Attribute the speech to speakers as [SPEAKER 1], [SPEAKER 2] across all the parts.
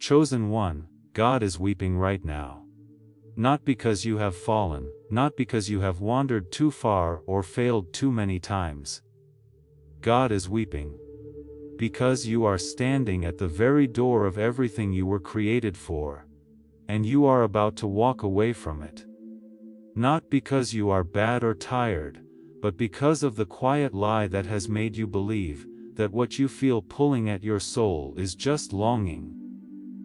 [SPEAKER 1] Chosen one, God is weeping right now. Not because you have fallen, not because you have wandered too far or failed too many times. God is weeping because you are standing at the very door of everything you were created for, and you are about to walk away from it. Not because you are bad or tired, but because of the quiet lie that has made you believe that what you feel pulling at your soul is just longing,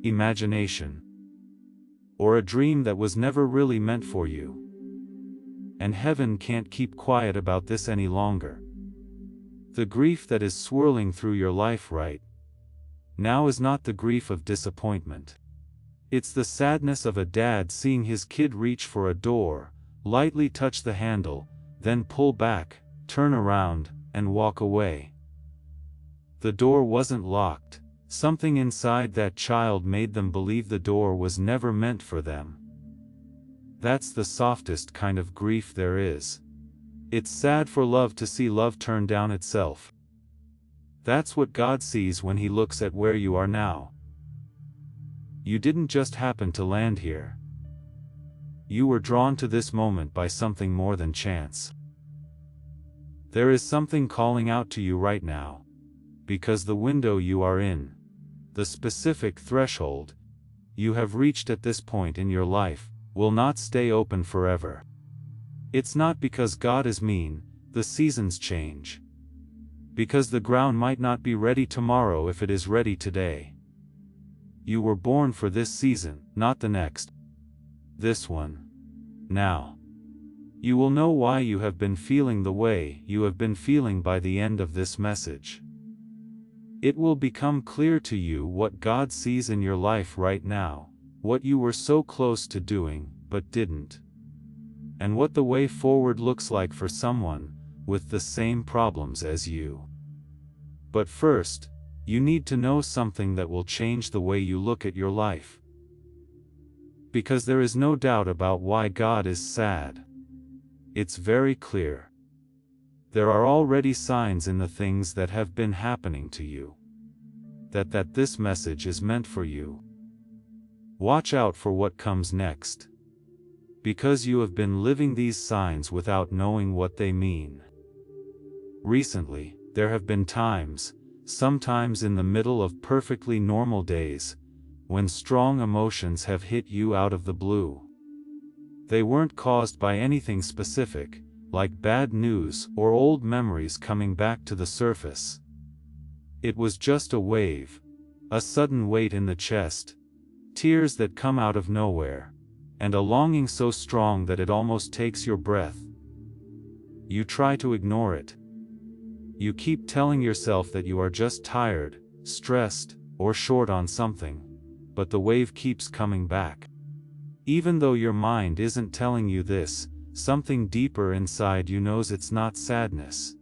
[SPEAKER 1] imagination, or a dream that was never really meant for you. And heaven can't keep quiet about this any longer. The grief that is swirling through your life right now is not the grief of disappointment. It's the sadness of a dad seeing his kid reach for a door, lightly touch the handle, then pull back, turn around, and walk away. The door wasn't locked. Something inside that child made them believe the door was never meant for them. That's the softest kind of grief there is. It's sad for love to see love turn down itself. That's what God sees when He looks at where you are now. You didn't just happen to land here. You were drawn to this moment by something more than chance. There is something calling out to you right now, because the window you are in, the specific threshold you have reached at this point in your life, will not stay open forever. It's not because God is mean, the seasons change. Because the ground might not be ready tomorrow if it is ready today. You were born for this season, not the next. This one. Now. You will know why you have been feeling the way you have been feeling by the end of this message. It will become clear to you what God sees in your life right now, what you were so close to doing, but didn't. And what the way forward looks like for someone with the same problems as you. But first, you need to know something that will change the way you look at your life. Because there is no doubt about why God is sad. It's very clear. There are already signs in the things that have been happening to you. That this message is meant for you. Watch out for what comes next. Because you have been living these signs without knowing what they mean. Recently, there have been times, sometimes in the middle of perfectly normal days, when strong emotions have hit you out of the blue. They weren't caused by anything specific, like bad news or old memories coming back to the surface. It was just a wave, a sudden weight in the chest, tears that come out of nowhere, and a longing so strong that it almost takes your breath. You try to ignore it. You keep telling yourself that you are just tired, stressed, or short on something, but the wave keeps coming back. Even though your mind isn't telling you this, something deeper inside you knows it's not sadness.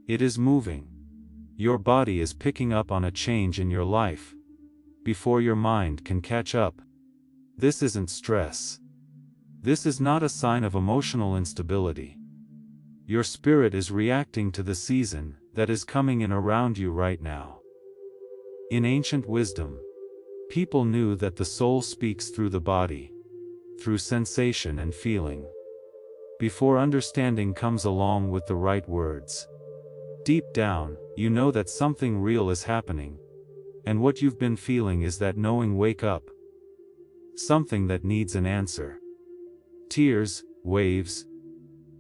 [SPEAKER 1] It is moving. Your body is picking up on a change in your life, before your mind can catch up. This isn't stress. This is not a sign of emotional instability. Your spirit is reacting to the season that is coming in around you right now. In ancient wisdom, people knew that the soul speaks through the body, through sensation and feeling, before understanding comes along with the right words. Deep down, you know that something real is happening, and what you've been feeling is that knowing wake up. Something that needs an answer. Tears, waves,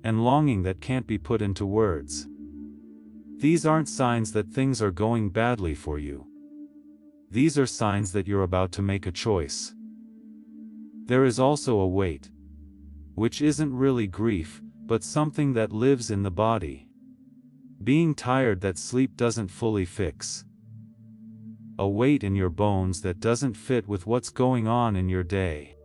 [SPEAKER 1] and longing that can't be put into words. These aren't signs that things are going badly for you. These are signs that you're about to make a choice. There is also a weight, which isn't really grief, but something that lives in the body. Being tired that sleep doesn't fully fix. A weight in your bones that doesn't fit with what's going on in your day.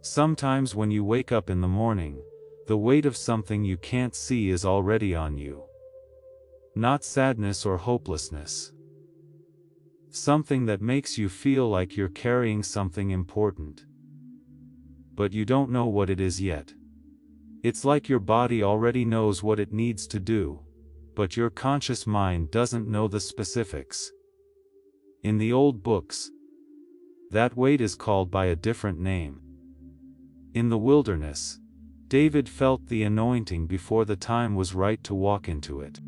[SPEAKER 1] Sometimes when you wake up in the morning, the weight of something you can't see is already on you. Not sadness or hopelessness. Something that makes you feel like you're carrying something important. But you don't know what it is yet. It's like your body already knows what it needs to do, but your conscious mind doesn't know the specifics. In the old books, That weight is called by a different name. In the wilderness, David felt the anointing before the time was right to walk into it.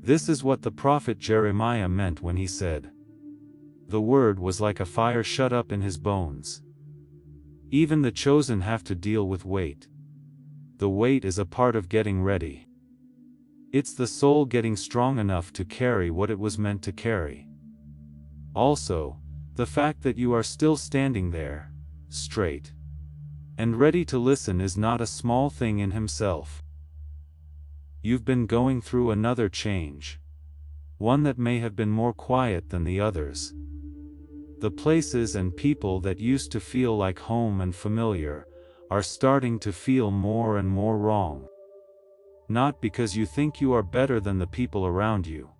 [SPEAKER 1] This is what the prophet Jeremiah meant when he said, "The word was like a fire shut up in his bones." Even the chosen have to deal with weight. The weight is a part of getting ready. It's the soul getting strong enough to carry what it was meant to carry. Also, the fact that you are still standing there, straight and ready to listen, is not a small thing in himself. You've been going through another change. One that may have been more quiet than the others. The places and people that used to feel like home and familiar are starting to feel more and more wrong. Not because you think you are better than the people around you.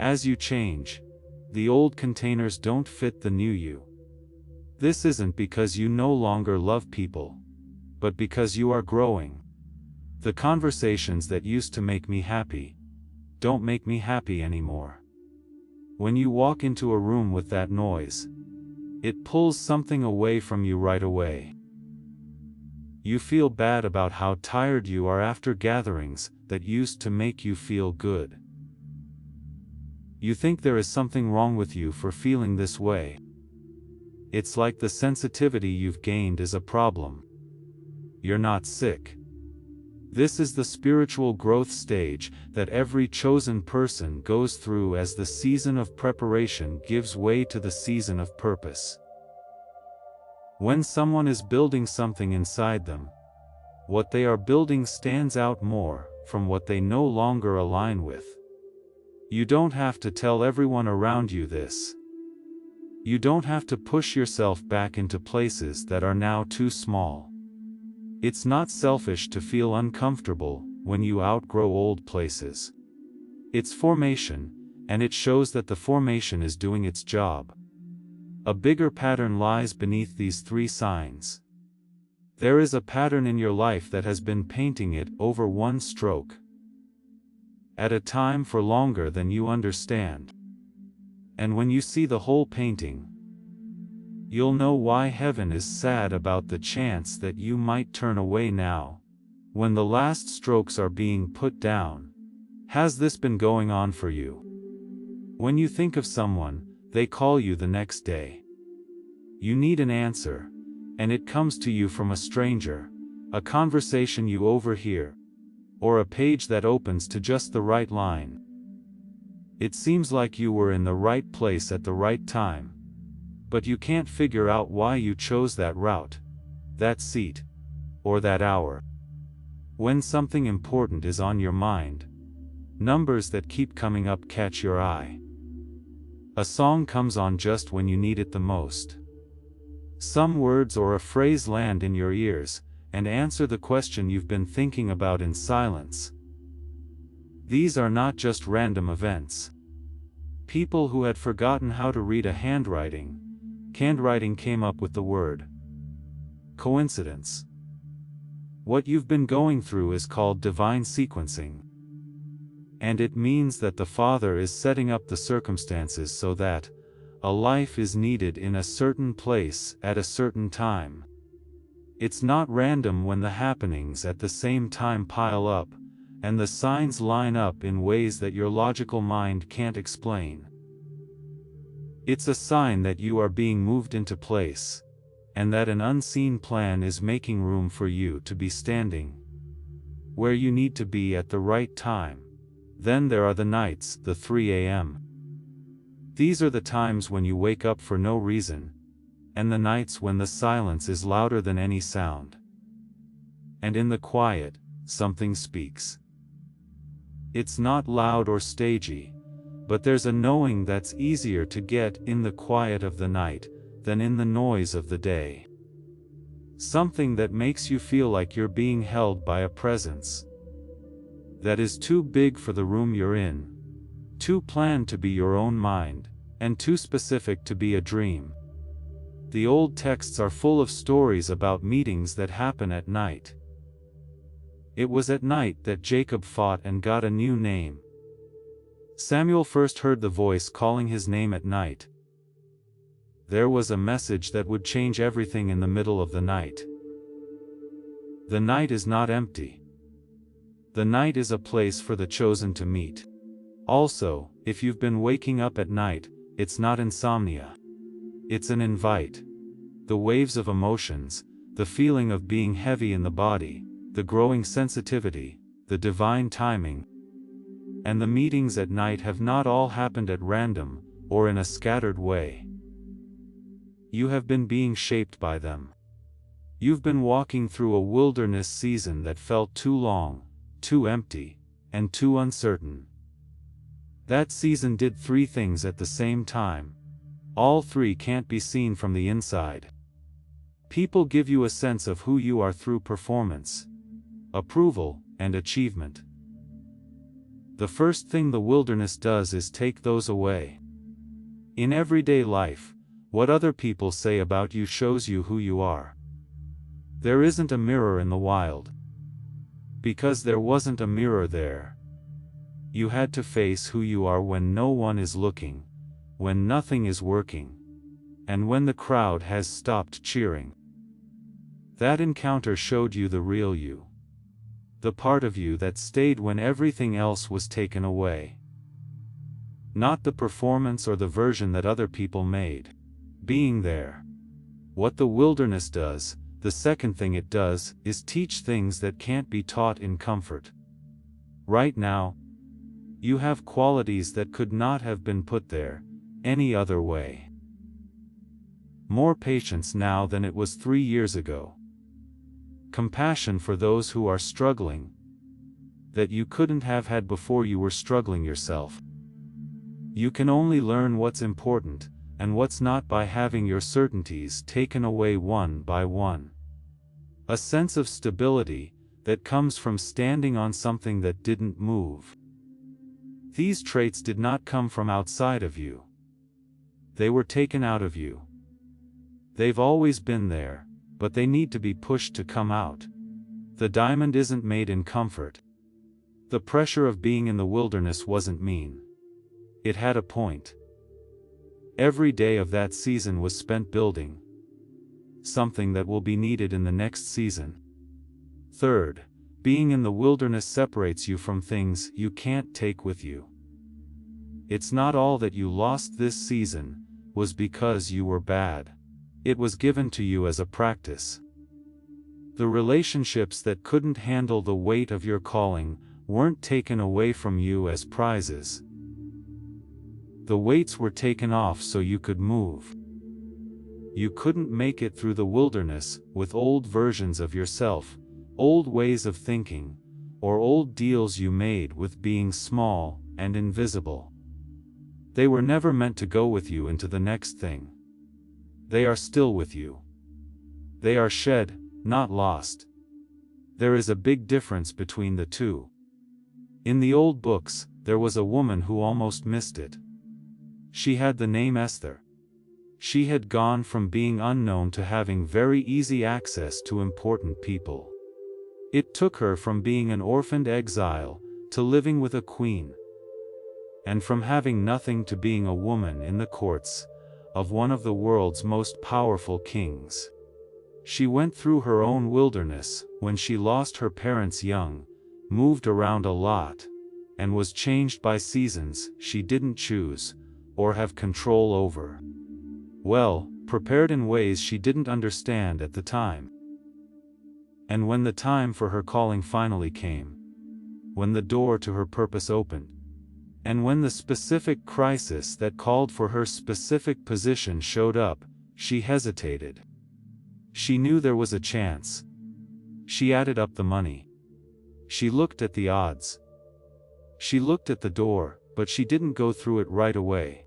[SPEAKER 1] As you change, the old containers don't fit the new you. This isn't because you no longer love people, but because you are growing. The conversations that used to make me happy don't make me happy anymore. When you walk into a room with that noise, it pulls something away from you right away. You feel bad about how tired you are after gatherings that used to make you feel good. You think there is something wrong with you for feeling this way. It's like the sensitivity you've gained is a problem. You're not sick. This is the spiritual growth stage that every chosen person goes through as the season of preparation gives way to the season of purpose. When someone is building something inside them, what they are building stands out more from what they no longer align with. You don't have to tell everyone around you this. You don't have to push yourself back into places that are now too small. It's not selfish to feel uncomfortable when you outgrow old places. It's formation, and it shows that the formation is doing its job. A bigger pattern lies beneath these three signs. There is a pattern in your life that has been painting it over one stroke at a time for longer than you understand. And when you see the whole painting, you'll know why heaven is sad about the chance that you might turn away now, when the last strokes are being put down. Has this been going on for you? When you think of someone, they call you the next day. You need an answer, and it comes to you from a stranger, a conversation you overhear, or a page that opens to just the right line. It seems like you were in the right place at the right time, but you can't figure out why you chose that route, that seat, or that hour. When something important is on your mind, numbers that keep coming up catch your eye. A song comes on just when you need it the most. Some words or a phrase land in your ears and answer the question you've been thinking about in silence. These are not just random events. People who had forgotten how to read a handwriting came up with the word coincidence. What you've been going through is called divine sequencing. And it means that the Father is setting up the circumstances so that a life is needed in a certain place at a certain time. It's not random when the happenings at the same time pile up, and the signs line up in ways that your logical mind can't explain. It's a sign that you are being moved into place, and that an unseen plan is making room for you to be standing where you need to be at the right time. Then there are the nights, the 3 a.m. These are the times when you wake up for no reason, and the nights when the silence is louder than any sound. And in the quiet, something speaks. It's not loud or stagey, but there's a knowing that's easier to get in the quiet of the night than in the noise of the day. Something that makes you feel like you're being held by a presence that is too big for the room you're in, too planned to be your own mind, and too specific to be a dream. The old texts are full of stories about meetings that happen at night. It was at night that Jacob fought and got a new name. Samuel first heard the voice calling his name at night. there was a message that would change everything in the middle of the night. The night is not empty. The night is a place for the chosen to meet. Also, if you've been waking up at night, it's not insomnia. It's an invite. The waves of emotions, the feeling of being heavy in the body, the growing sensitivity, the divine timing, and the meetings at night have not all happened at random, or in a scattered way. You have been being shaped by them. You've been walking through a wilderness season that felt too long, too empty, and too uncertain. That season did three things at the same time. All three can't be seen from the inside. People give you a sense of who you are through performance, approval, and achievement. The first thing the wilderness does is take those away. In everyday life, what other people say about you shows you who you are. There isn't a mirror in the wild. Because there wasn't a mirror there. You had to face who you are when no one is looking, when nothing is working, and when the crowd has stopped cheering. That encounter showed you the real you. The part of you that stayed when everything else was taken away. Not the performance or the version that other people made. Being there. What the wilderness does, the second thing it does, is teach things that can't be taught in comfort. Right now, you have qualities that could not have been put there any other way. More patience now than it was 3 years ago. Compassion for those who are struggling, that you couldn't have had before you were struggling yourself. You can only learn what's important, and what's not by having your certainties taken away one by one. A sense of stability, that comes from standing on something that didn't move. These traits did not come from outside of you. They were taken out of you. They've always been there, but they need to be pushed to come out. The diamond isn't made in comfort. The pressure of being in the wilderness wasn't mean. It had a point. Every day of that season was spent building something that will be needed in the next season. Third, being in the wilderness separates you from things you can't take with you. It's not all that you lost this season was because you were bad. It was given to you as a practice. The relationships that couldn't handle the weight of your calling weren't taken away from you as prizes. The weights were taken off so you could move. You couldn't make it through the wilderness with old versions of yourself, old ways of thinking, or old deals you made with being small and invisible. They were never meant to go with you into the next thing. They are still with you. They are shed, not lost. There is a big difference between the two. In the old books, there was a woman who almost missed it. She had the name Esther. She had gone from being unknown to having very easy access to important people. It took her from being an orphaned exile to living with a queen, and from having nothing to being a woman in the courts of one of the world's most powerful kings. She went through her own wilderness when she lost her parents young, moved around a lot, and was changed by seasons she didn't choose or have control over. Well, prepared in ways she didn't understand at the time. And when the time for her calling finally came, when the door to her purpose opened, and when the specific crisis that called for her specific position showed up, she hesitated. She knew there was a chance. She added up the money. She looked at the odds. She looked at the door, but she didn't go through it right away.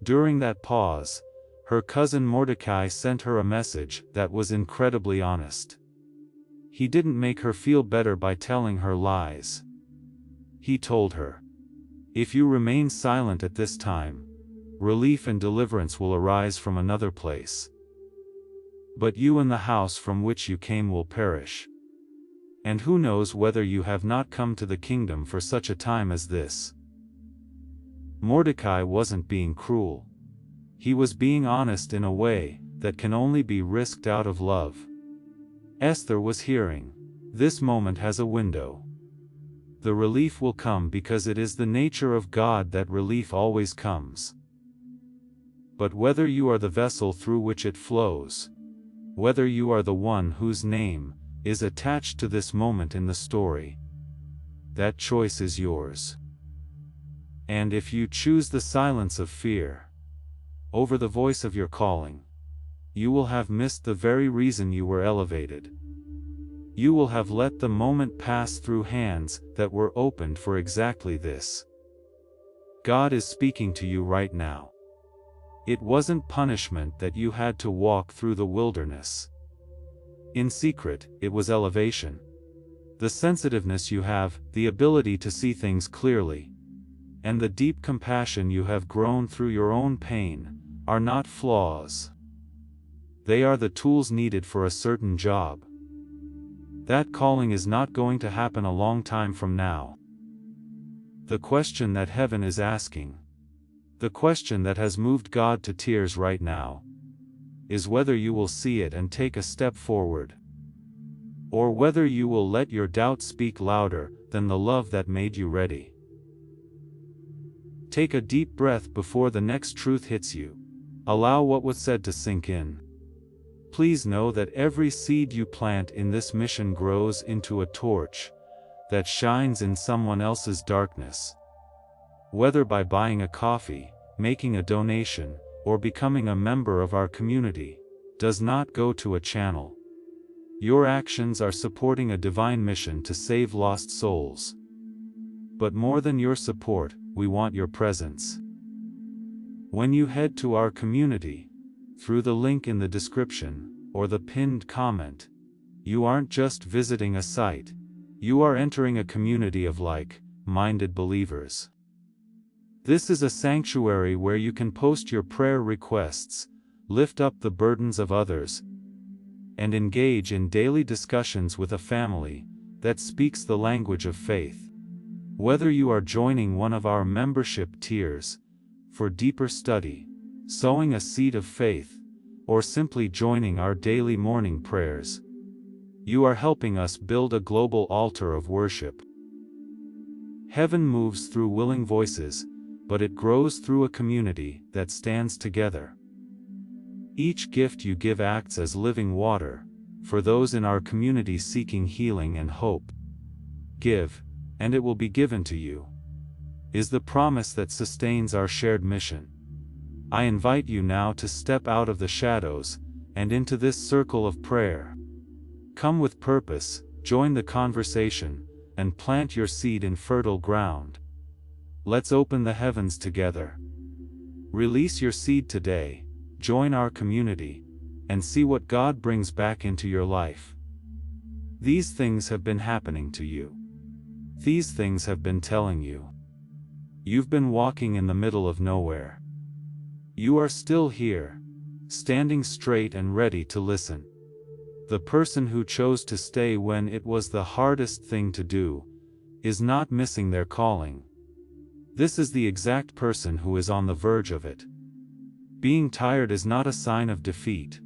[SPEAKER 1] During that pause, her cousin Mordecai sent her a message that was incredibly honest. He didn't make her feel better by telling her lies. He told her, "If you remain silent at this time, relief and deliverance will arise from another place. But you and the house from which you came will perish. And who knows whether you have not come to the kingdom for such a time as this." Mordecai wasn't being cruel. He was being honest in a way that can only be risked out of love. Esther was hearing. This moment has a window. The relief will come because it is the nature of God that relief always comes. But whether you are the vessel through which it flows, whether you are the one whose name is attached to this moment in the story, that choice is yours. And if you choose the silence of fear over the voice of your calling, you will have missed the very reason you were elevated. You will have let the moment pass through hands that were opened for exactly this. God is speaking to you right now. It wasn't punishment that you had to walk through the wilderness. In secret, it was elevation. The sensitiveness you have, the ability to see things clearly, and the deep compassion you have grown through your own pain, are not flaws. They are the tools needed for a certain job. That calling is not going to happen a long time from now. The question that heaven is asking, the question that has moved God to tears right now, is whether you will see it and take a step forward, or whether you will let your doubt speak louder than the love that made you ready. Take a deep breath before the next truth hits you. Allow what was said to sink in. Please know that every seed you plant in this mission grows into a torch that shines in someone else's darkness. Whether by buying a coffee, making a donation, or becoming a member of our community, does not go to a channel. Your actions are supporting a divine mission to save lost souls. But more than your support, we want your presence. When you head to our community, through the link in the description, or the pinned comment, you aren't just visiting a site, you are entering a community of like-minded believers. This is a sanctuary where you can post your prayer requests, lift up the burdens of others, and engage in daily discussions with a family that speaks the language of faith. Whether you are joining one of our membership tiers for deeper study, sowing a seed of faith, or simply joining our daily morning prayers, you are helping us build a global altar of worship. Heaven moves through willing voices, but it grows through a community that stands together. Each gift you give acts as living water for those in our community seeking healing and hope. Give, and it will be given to you, is the promise that sustains our shared mission. I invite you now to step out of the shadows and into this circle of prayer. Come with purpose, join the conversation, and plant your seed in fertile ground. Let's open the heavens together. Release your seed today, join our community, and see what God brings back into your life. These things have been happening to you. These things have been telling you. You've been walking in the middle of nowhere. You are still here, standing straight and ready to listen. The person who chose to stay when it was the hardest thing to do is not missing their calling. This is the exact person who is on the verge of it. Being tired is not a sign of defeat.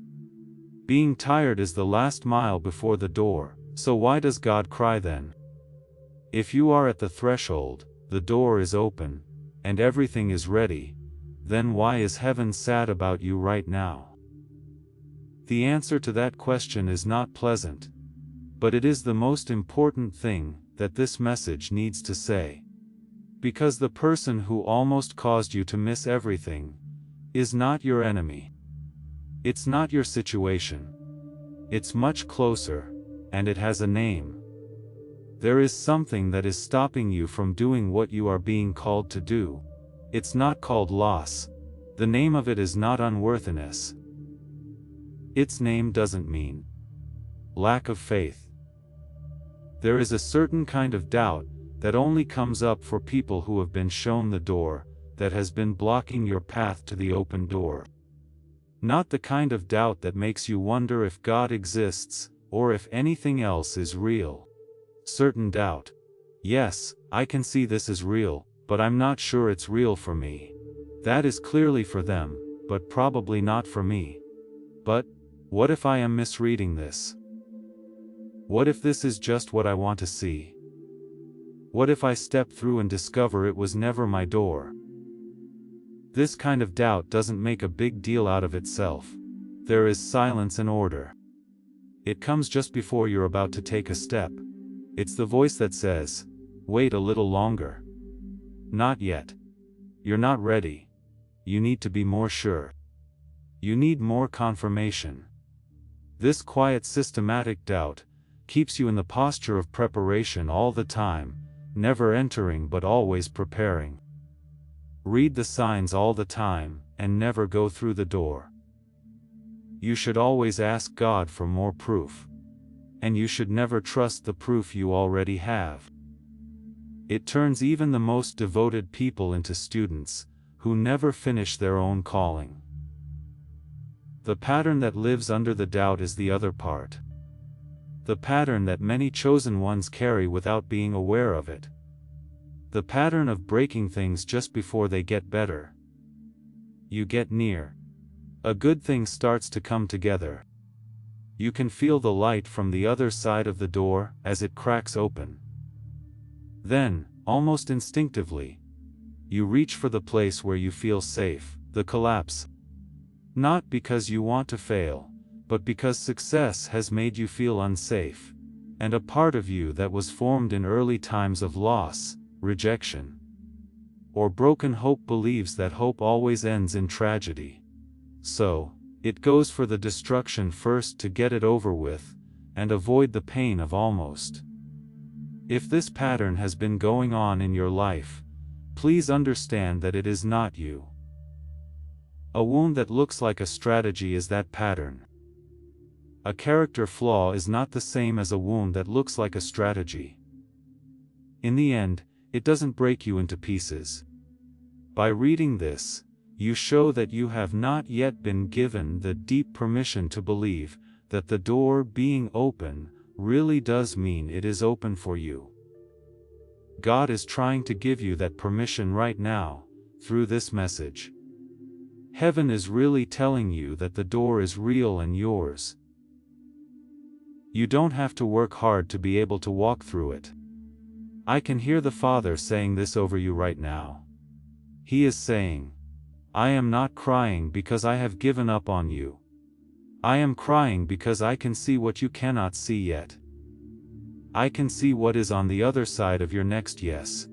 [SPEAKER 1] Being tired is the last mile before the door, so why does God cry then? If you are at the threshold, the door is open, and everything is ready, then why is heaven sad about you right now? The answer to that question is not pleasant, but it is the most important thing that this message needs to say. Because the person who almost caused you to miss everything is not your enemy. It's not your situation. It's much closer, and it has a name. There is something that is stopping you from doing what you are being called to do. It's not called loss. The name of it is not unworthiness. Its name doesn't mean lack of faith. There is a certain kind of doubt that only comes up for people who have been shown the door that has been blocking your path to the open door. Not the kind of doubt that makes you wonder if God exists, or if anything else is real. Certain doubt. Yes, I can see this is real, but I'm not sure it's real for me. That is clearly for them, but probably not for me. But, what if I am misreading this? What if this is just what I want to see? What if I step through and discover it was never my door? This kind of doubt doesn't make a big deal out of itself. There is silence and order. It comes just before you're about to take a step. It's the voice that says, "Wait a little longer. Not yet. You're not ready. You need to be more sure. You need more confirmation." This quiet systematic doubt keeps you in the posture of preparation all the time, never entering but always preparing. Read the signs all the time, and never go through the door. You should always ask God for more proof. And you should never trust the proof you already have. It turns even the most devoted people into students, who never finish their own calling. The pattern that lives under the doubt is the other part. The pattern that many chosen ones carry without being aware of it. The pattern of breaking things just before they get better. You get near. A good thing starts to come together. You can feel the light from the other side of the door as it cracks open. Then, almost instinctively, you reach for the place where you feel safe, the collapse. Not because you want to fail, but because success has made you feel unsafe, and a part of you that was formed in early times of loss, rejection, or broken hope believes that hope always ends in tragedy. So, it goes for the destruction first to get it over with, and avoid the pain of almost. If this pattern has been going on in your life, please understand that it is not you. A wound that looks like a strategy is that pattern. A character flaw is not the same as a wound that looks like a strategy. In the end, it doesn't break you into pieces. By reading this, you show that you have not yet been given the deep permission to believe that the door being open really does mean it is open for you. God is trying to give you that permission right now, through this message. Heaven is really telling you that the door is real and yours. You don't have to work hard to be able to walk through it. I can hear the Father saying this over you right now. He is saying, "I am not crying because I have given up on you. I am crying because I can see what you cannot see yet. I can see what is on the other side of your next yes.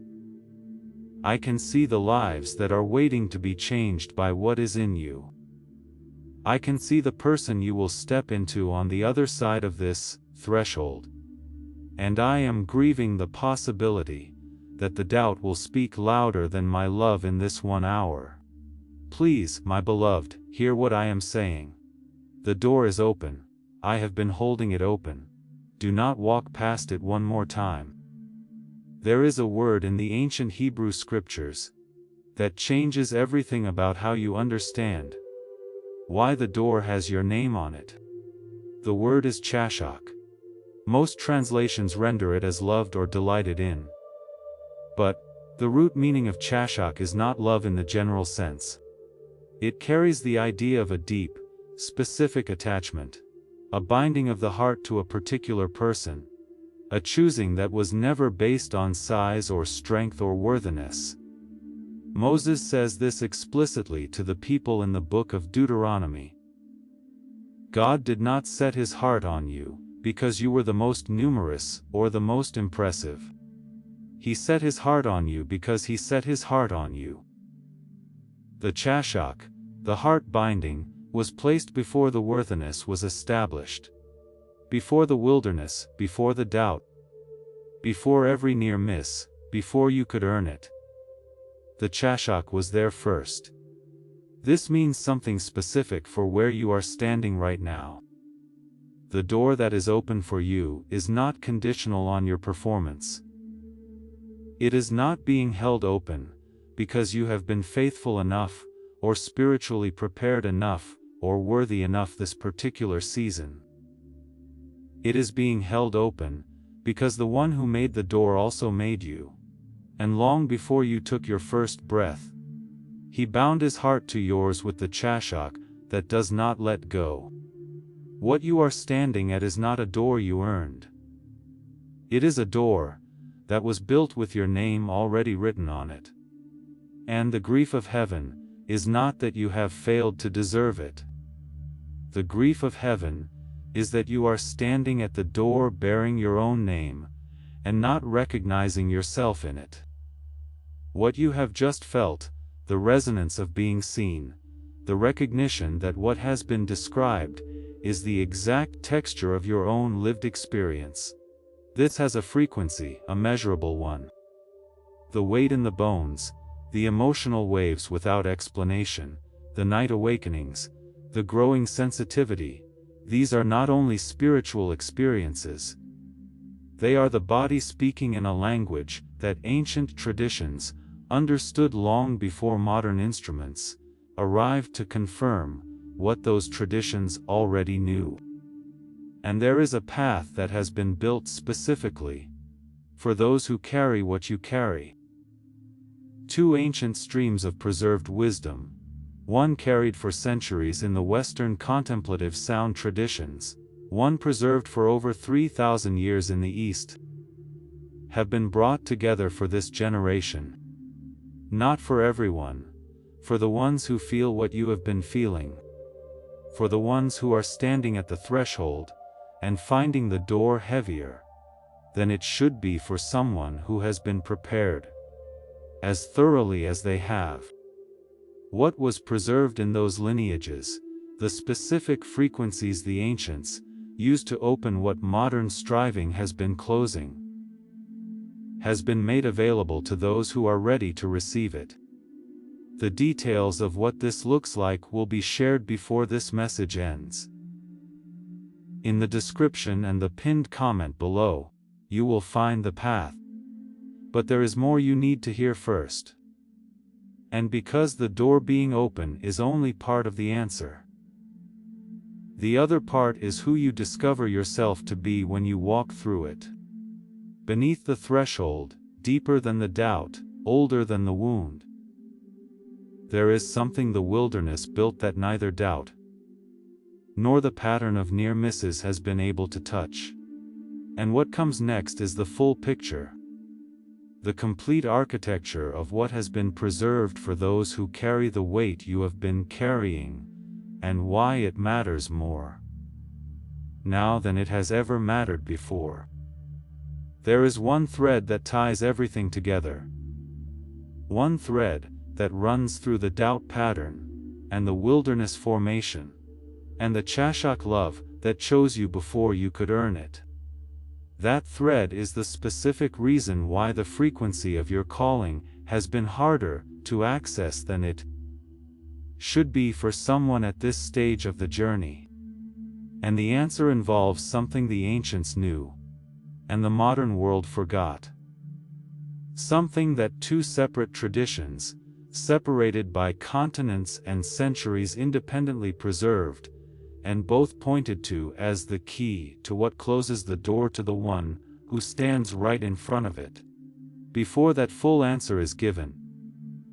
[SPEAKER 1] I can see the lives that are waiting to be changed by what is in you. I can see the person you will step into on the other side of this threshold. And I am grieving the possibility that the doubt will speak louder than my love in this 1 hour. Please, my beloved, hear what I am saying. The door is open. I have been holding it open. Do not walk past it one more time." There is a word in the ancient Hebrew scriptures that changes everything about how you understand why the door has your name on it. The word is chashach. Most translations render it as loved or delighted in. But, the root meaning of chashach is not love in the general sense. It carries the idea of a deep, specific attachment, a binding of the heart to a particular person, a choosing that was never based on size or strength or worthiness. Moses says this explicitly to the people in the book of Deuteronomy. God did not set his heart on you because you were the most numerous or the most impressive. He set his heart on you because he set his heart on you. The chashach, the heart binding, was placed before the worthiness was established. Before the wilderness, before the doubt, before every near miss, before you could earn it. The chashach was there first. This means something specific for where you are standing right now. The door that is open for you is not conditional on your performance. It is not being held open because you have been faithful enough, or spiritually prepared enough, or worthy enough this particular season. It is being held open because the one who made the door also made you. And long before you took your first breath, He bound his heart to yours with the chashak that does not let go. What you are standing at is not a door you earned. It is a door that was built with your name already written on it. And the grief of heaven is not that you have failed to deserve it. The grief of heaven is that you are standing at the door bearing your own name, and not recognizing yourself in it. What you have just felt, the resonance of being seen, the recognition that what has been described is the exact texture of your own lived experience. This has a frequency, a measurable one. The weight in the bones, the emotional waves without explanation, the night awakenings, the growing sensitivity, these are not only spiritual experiences. They are the body speaking in a language that ancient traditions, understood long before modern instruments, arrived to confirm what those traditions already knew. And there is a path that has been built specifically for those who carry what you carry. Two ancient streams of preserved wisdom, one carried for centuries in the Western contemplative sound traditions, one preserved for over 3,000 years in the East, have been brought together for this generation. Not for everyone, for the ones who feel what you have been feeling, for the ones who are standing at the threshold and finding the door heavier than it should be, for someone who has been prepared as thoroughly as they have. What was preserved in those lineages, the specific frequencies the ancients used to open what modern striving has been closing, has been made available to those who are ready to receive it. The details of what this looks like will be shared before this message ends. In the description and the pinned comment below, you will find the path. But there is more you need to hear first. And because the door being open is only part of the answer, the other part is who you discover yourself to be when you walk through it. Beneath the threshold, deeper than the doubt, older than the wound, there is something the wilderness built that neither doubt nor the pattern of near misses has been able to touch. And what comes next is the full picture, the complete architecture of what has been preserved for those who carry the weight you have been carrying, and why it matters more now than it has ever mattered before. There is one thread that ties everything together. One thread that runs through the doubt pattern, and the wilderness formation, and the chashak love that chose you before you could earn it. That thread is the specific reason why the frequency of your calling has been harder to access than it should be for someone at this stage of the journey. And the answer involves something the ancients knew, and the modern world forgot. Something that two separate traditions, separated by continents and centuries, independently preserved, and both pointed to as the key to what closes the door to the one who stands right in front of it. Before that full answer is given,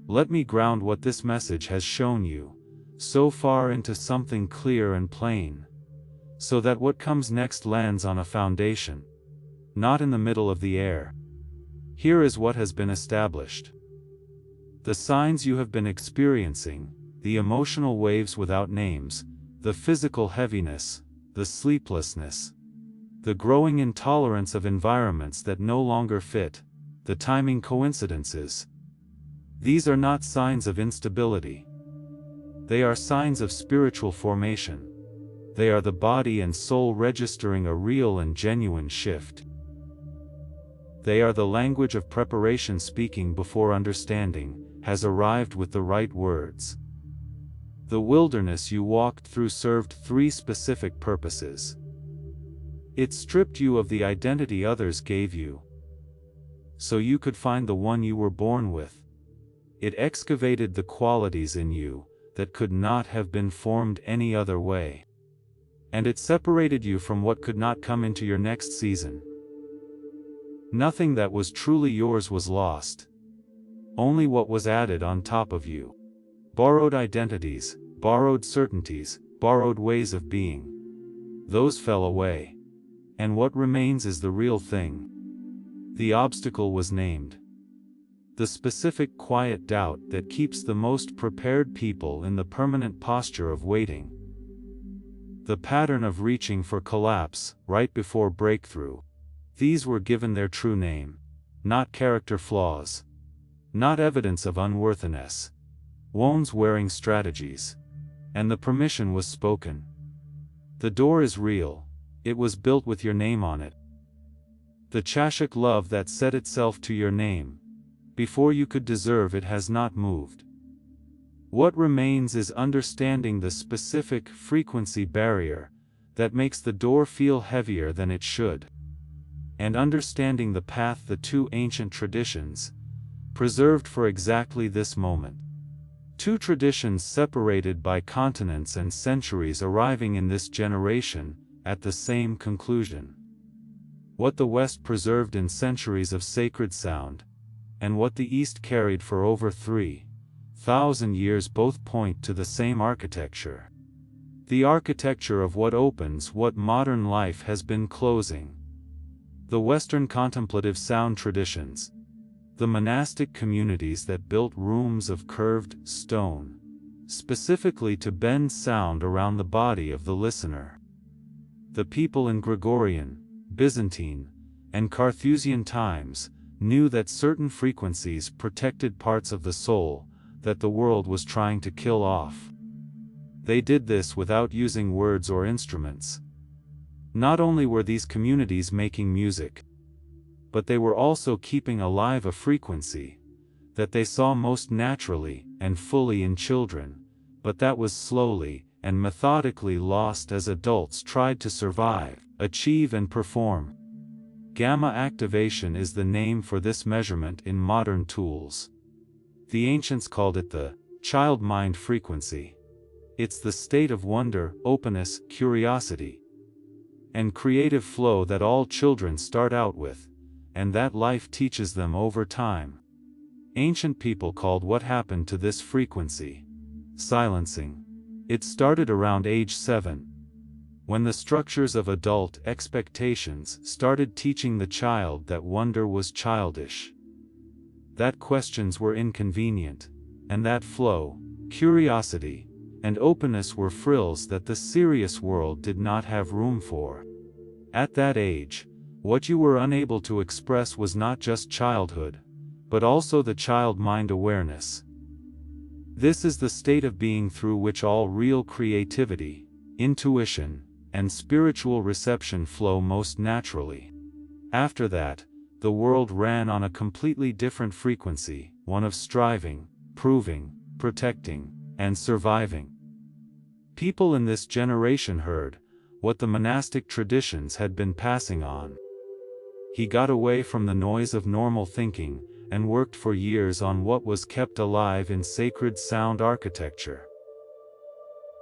[SPEAKER 1] let me ground what this message has shown you so far into something clear and plain, so that what comes next lands on a foundation, not in the middle of the air. Here is what has been established. The signs you have been experiencing, the emotional waves without names, the physical heaviness, the sleeplessness, the growing intolerance of environments that no longer fit, the timing coincidences. These are not signs of instability. They are signs of spiritual formation. They are the body and soul registering a real and genuine shift. They are the language of preparation speaking before understanding has arrived with the right words. The wilderness you walked through served three specific purposes. It stripped you of the identity others gave you, so you could find the one you were born with. It excavated the qualities in you that could not have been formed any other way. And it separated you from what could not come into your next season. Nothing that was truly yours was lost. Only what was added on top of you. Borrowed identities, borrowed certainties, borrowed ways of being. Those fell away. And what remains is the real thing. The obstacle was named. The specific quiet doubt that keeps the most prepared people in the permanent posture of waiting. The pattern of reaching for collapse, right before breakthrough. These were given their true name. Not character flaws. Not evidence of unworthiness. Wounds-wearing strategies. And the permission was spoken. The door is real. It was built with your name on it. The Chashik love that set itself to your name. Before you could deserve it has not moved. What remains is understanding the specific frequency barrier that makes the door feel heavier than it should. And understanding the path the two ancient traditions, preserved for exactly this moment. Two traditions separated by continents and centuries arriving in this generation, at the same conclusion. What the West preserved in centuries of sacred sound, and what the East carried for over 3,000 years both point to the same architecture. The architecture of what opens what modern life has been closing. The Western contemplative sound traditions. The monastic communities that built rooms of curved stone, specifically to bend sound around the body of the listener. The people in Gregorian, Byzantine, and Carthusian times knew that certain frequencies protected parts of the soul that the world was trying to kill off. They did this without using words or instruments. Not only were these communities making music, but they were also keeping alive a frequency that they saw most naturally and fully in children, but that was slowly and methodically lost as adults tried to survive, achieve and perform. Gamma activation is the name for this measurement in modern tools. The ancients called it the child mind frequency. It's the state of wonder, openness, curiosity, and creative flow that all children start out with, and that life teaches them over time. Ancient people called what happened to this frequency silencing. It started around age 7. When the structures of adult expectations started teaching the child that wonder was childish, that questions were inconvenient, and that flow, curiosity, and openness were frills that the serious world did not have room for. At that age, what you were unable to express was not just childhood, but also the child mind awareness. This is the state of being through which all real creativity, intuition, and spiritual reception flow most naturally. After that, the world ran on a completely different frequency, one of striving, proving, protecting, and surviving. People in this generation heard what the monastic traditions had been passing on. He got away from the noise of normal thinking and worked for years on what was kept alive in sacred sound architecture.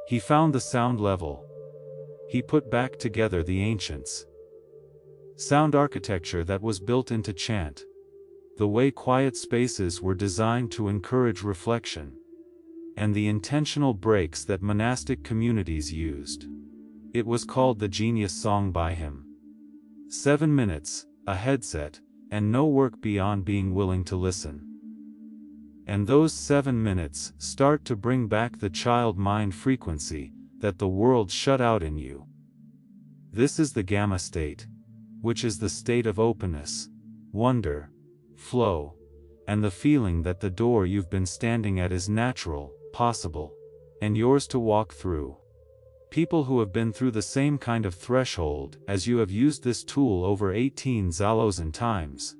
[SPEAKER 1] He found the sound level. He put back together the ancients' sound architecture that was built into chant, the way quiet spaces were designed to encourage reflection, and the intentional breaks that monastic communities used. It was called the Genius Song by him. 7 minutes, a headset, and no work beyond being willing to listen. And those 7 minutes start to bring back the child mind frequency that the world shut out in you. This is the gamma state, which is the state of openness, wonder, flow, and the feeling that the door you've been standing at is natural, possible, and yours to walk through. People who have been through the same kind of threshold as you have used this tool over 18,000 times.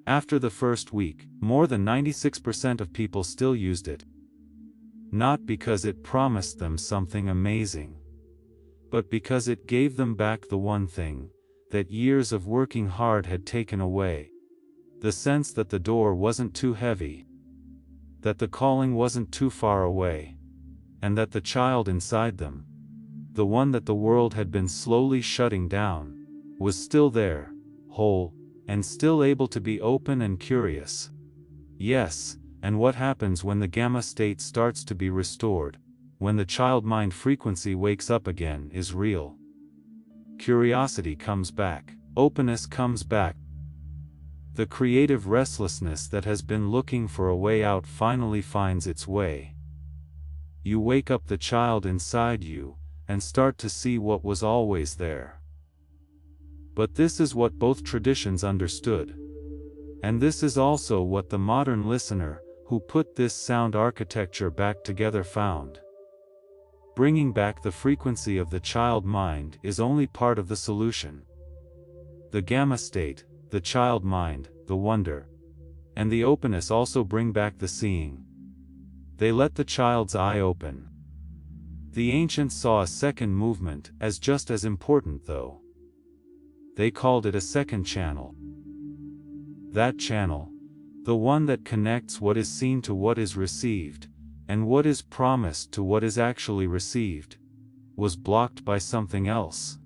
[SPEAKER 1] After the first week, more than 96% of people still used it. Not because it promised them something amazing, but because it gave them back the one thing that years of working hard had taken away. The sense that the door wasn't too heavy, that the calling wasn't too far away, and that the child inside them, the one that the world had been slowly shutting down, was still there, whole, and still able to be open and curious. Yes, and what happens when the gamma state starts to be restored, when the child mind frequency wakes up again, is real. Curiosity comes back, openness comes back. The creative restlessness that has been looking for a way out finally finds its way. You wake up the child inside you, and start to see what was always there. But this is what both traditions understood. And this is also what the modern listener, who put this sound architecture back together, found. Bringing back the frequency of the child mind is only part of the solution. The gamma state, the child mind, the wonder, and the openness also bring back the seeing. They let the child's eye open. The ancients saw a second movement as just as important, though. They called it a second channel. That channel, the one that connects what is seen to what is received, and what is promised to what is actually received, was blocked by something else.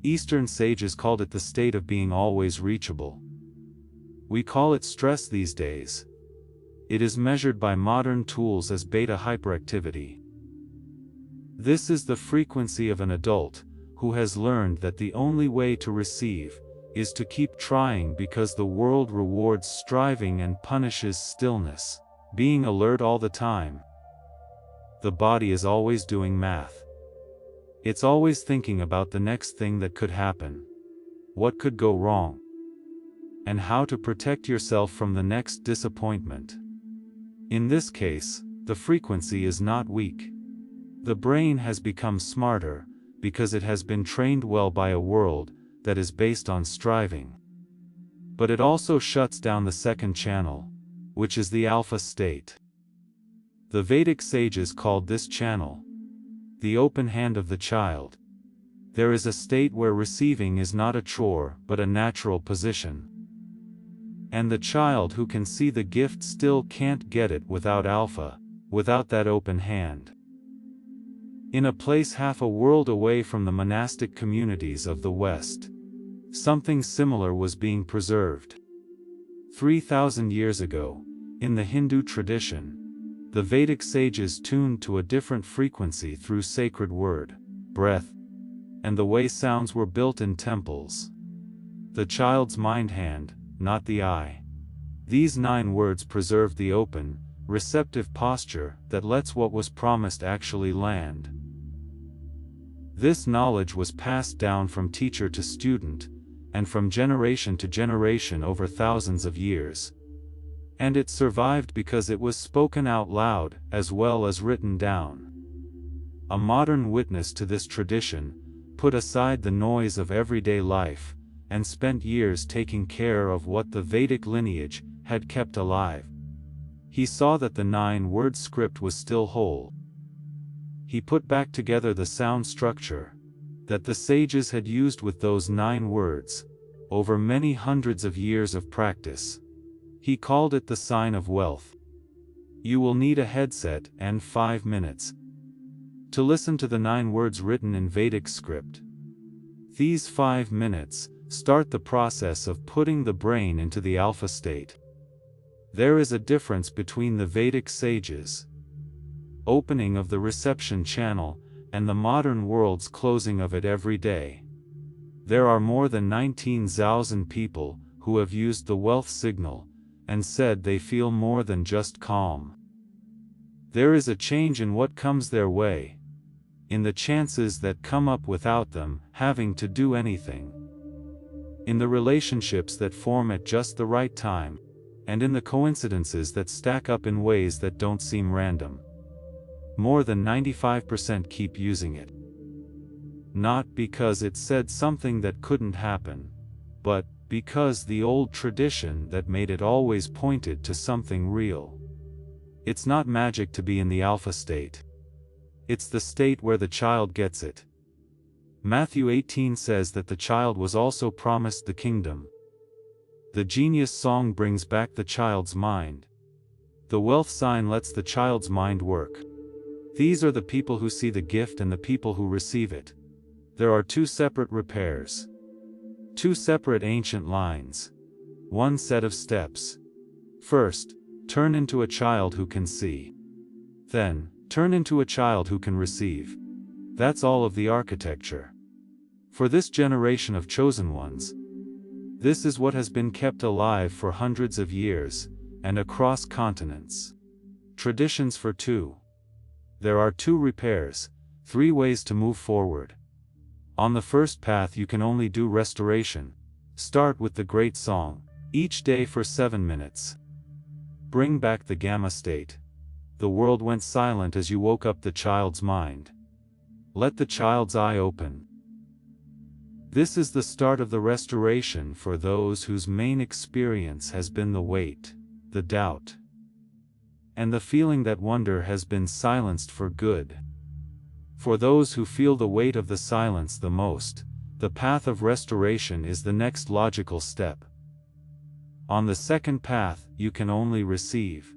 [SPEAKER 1] Eastern sages called it the state of being always reachable. We call it stress these days. It is measured by modern tools as beta hyperactivity. This is the frequency of an adult who has learned that the only way to receive is to keep trying, because the world rewards striving and punishes stillness, being alert all the time. The body is always doing math. It's always thinking about the next thing that could happen, what could go wrong, and how to protect yourself from the next disappointment. In this case, the frequency is not weak. The brain has become smarter, because it has been trained well by a world that is based on striving. But it also shuts down the second channel, which is the alpha state. The Vedic sages called this channel the open hand of the child. There is a state where receiving is not a chore but a natural position. And the child who can see the gift still can't get it without alpha, without that open hand. In a place half a world away from the monastic communities of the West, something similar was being preserved. 3,000 years ago, in the Hindu tradition, the Vedic sages tuned to a different frequency through sacred word, breath, and the way sounds were built in temples. The child's mind hand, not the eye. These 9 words preserved the open, receptive posture that lets what was promised actually land. This knowledge was passed down from teacher to student, and from generation to generation over thousands of years. And it survived because it was spoken out loud as well as written down. A modern witness to this tradition put aside the noise of everyday life and spent years taking care of what the Vedic lineage had kept alive. He saw that the 9-word script was still whole. He put back together the sound structure that the sages had used with those 9 words over many hundreds of years of practice. He called it the sign of wealth. You will need a headset and 5 minutes to listen to the 9 words written in Vedic script. These 5 minutes start the process of putting the brain into the alpha state. There is a difference between the Vedic sages' opening of the reception channel and the modern world's closing of it every day. There are more than 19,000 people who have used the wealth signal and said they feel more than just calm. There is a change in what comes their way, in the chances that come up without them having to do anything, in the relationships that form at just the right time, and in the coincidences that stack up in ways that don't seem random. More than 95% keep using it. Not because it said something that couldn't happen, but because the old tradition that made it always pointed to something real. It's not magic to be in the alpha state. It's the state where the child gets it. Matthew 18 says that the child was also promised the kingdom. The genius song brings back the child's mind. The wealth sign lets the child's mind work. These are the people who see the gift and the people who receive it. There are 2 separate repairs. 2 separate ancient lines. 1 set of steps. First, turn into a child who can see. Then, turn into a child who can receive. That's all of the architecture. For this generation of chosen ones, this is what has been kept alive for hundreds of years, and across continents. Traditions for two. There are 2 repairs, 3 ways to move forward. On the first path you can only do restoration. Start with the great song, each day for 7 minutes. Bring back the gamma state. The world went silent as you woke up the child's mind. Let the child's eye open. This is the start of the restoration for those whose main experience has been the weight, the doubt, and the feeling that wonder has been silenced for good. For those who feel the weight of the silence the most, the path of restoration is the next logical step. On the second path, you can only receive.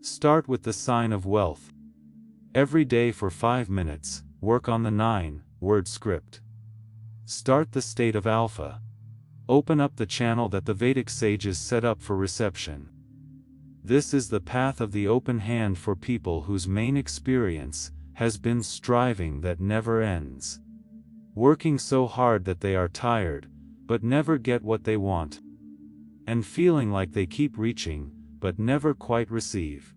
[SPEAKER 1] Start with the sign of wealth. Every day for 5 minutes, work on the 9-word script. Start the state of alpha. Open up the channel that the Vedic sages set up for reception. This is the path of the open hand for people whose main experience has been striving that never ends. Working so hard that they are tired, but never get what they want. And feeling like they keep reaching, but never quite receive.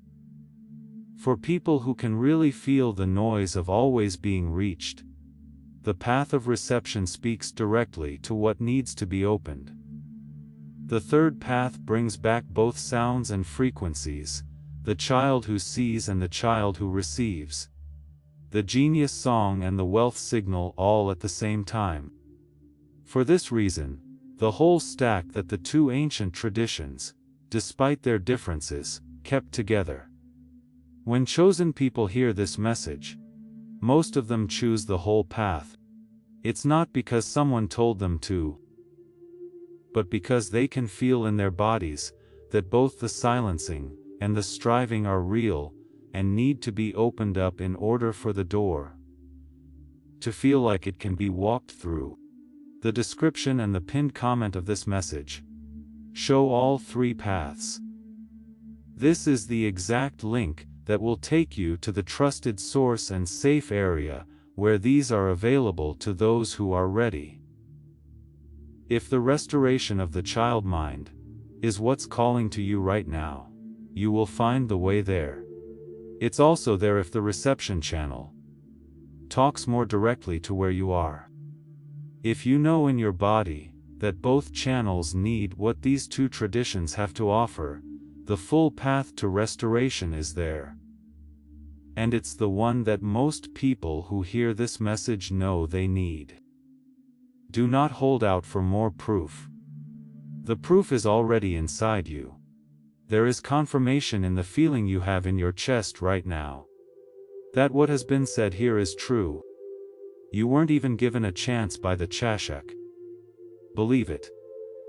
[SPEAKER 1] For people who can really feel the noise of always being reached, the path of reception speaks directly to what needs to be opened. The third path brings back both sounds and frequencies, the child who sees and the child who receives. The genius song and the wealth signal all at the same time. For this reason, the whole stack that the 2 ancient traditions, despite their differences, kept together. When chosen people hear this message, most of them choose the whole path. It's not because someone told them to, but because they can feel in their bodies that both the silencing and the striving are real and need to be opened up in order for the door to feel like it can be walked through. The description and the pinned comment of this message show all 3 paths. This is the exact link that will take you to the trusted source and safe area where these are available to those who are ready. If the restoration of the child mind is what's calling to you right now, you will find the way there. It's also there if the reception channel talks more directly to where you are. If you know in your body that both channels need what these 2 traditions have to offer, the full path to restoration is there. And it's the one that most people who hear this message know they need. Do not hold out for more proof. The proof is already inside you. There is confirmation in the feeling you have in your chest right now. That what has been said here is true. You weren't even given a chance by the Chashak. Believe it.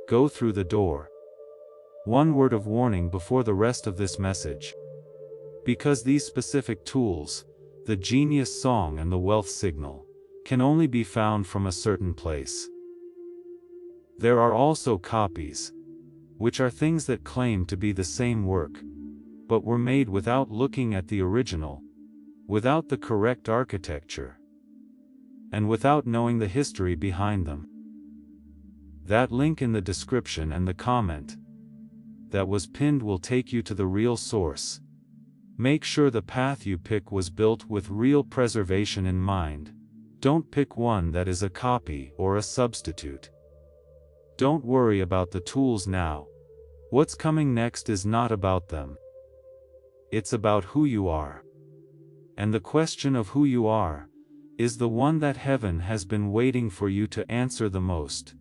[SPEAKER 1] Go through the door. One word of warning before the rest of this message. Because these specific tools, the genius song and the wealth signal, can only be found from a certain place. There are also copies, which are things that claim to be the same work, but were made without looking at the original, without the correct architecture, and without knowing the history behind them. That link in the description and the comment that was pinned will take you to the real source. Make sure the path you pick was built with real preservation in mind. Don't pick one that is a copy or a substitute. Don't worry about the tools now. What's coming next is not about them. It's about who you are. And the question of who you are is the one that heaven has been waiting for you to answer the most.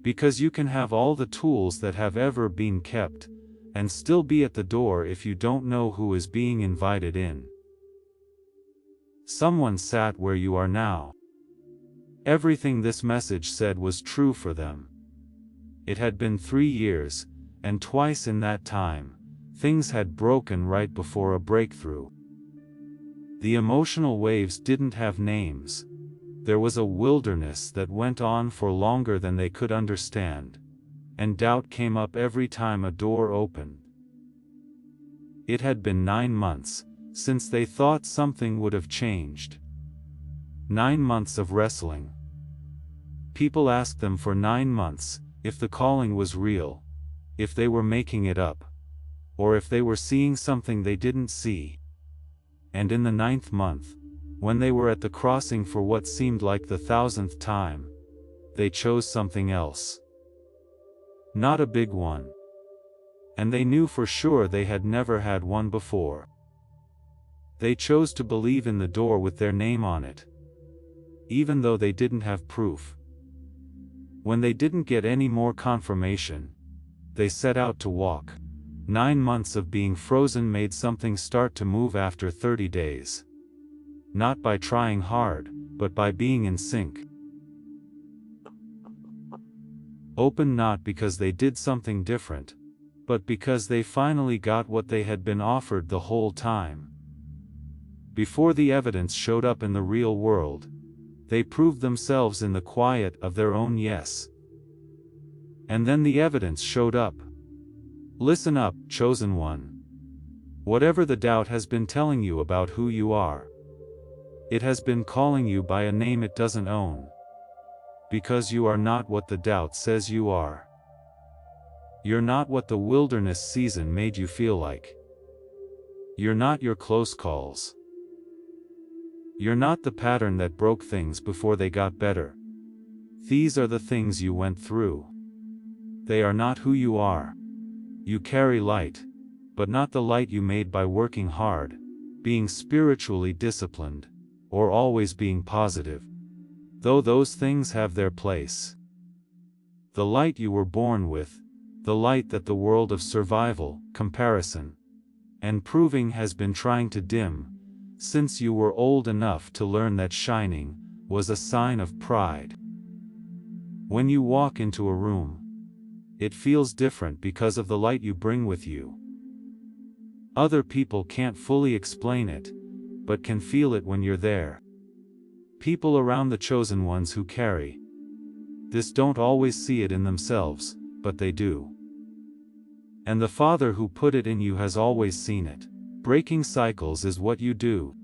[SPEAKER 1] Because you can have all the tools that have ever been kept, and still be at the door if you don't know who is being invited in. Someone sat where you are now. Everything this message said was true for them. It had been 3 years, and twice in that time, things had broken right before a breakthrough. The emotional waves didn't have names. There was a wilderness that went on for longer than they could understand, and doubt came up every time a door opened. It had been 9 months since they thought something would have changed. 9 months of wrestling. People asked them for 9 months if the calling was real, if they were making it up, or if they were seeing something they didn't see. And in the 9th month, when they were at the crossing for what seemed like the 1000th time, they chose something else. Not a big one. And they knew for sure they had never had one before. They chose to believe in the door with their name on it, even though they didn't have proof. When they didn't get any more confirmation, they set out to walk. 9 months of being frozen made something start to move after 30 days. Not by trying hard, but by being in sync. Open not because they did something different, but because they finally got what they had been offered the whole time. Before the evidence showed up in the real world, they proved themselves in the quiet of their own yes. And then the evidence showed up. Listen up, chosen one. Whatever the doubt has been telling you about who you are, it has been calling you by a name it doesn't own. Because you are not what the doubt says you are. You're not what the wilderness season made you feel like. You're not your close calls. You're not the pattern that broke things before they got better. These are the things you went through. They are not who you are. You carry light, but not the light you made by working hard, being spiritually disciplined, or always being positive. Though those things have their place. The light you were born with, the light that the world of survival, comparison, and proving has been trying to dim, since you were old enough to learn that shining was a sign of pride. When you walk into a room, it feels different because of the light you bring with you. Other people can't fully explain it, but can feel it when you're there. People around the chosen ones who carry this don't always see it in themselves, but they do. And the Father who put it in you has always seen it. Breaking cycles is what you do.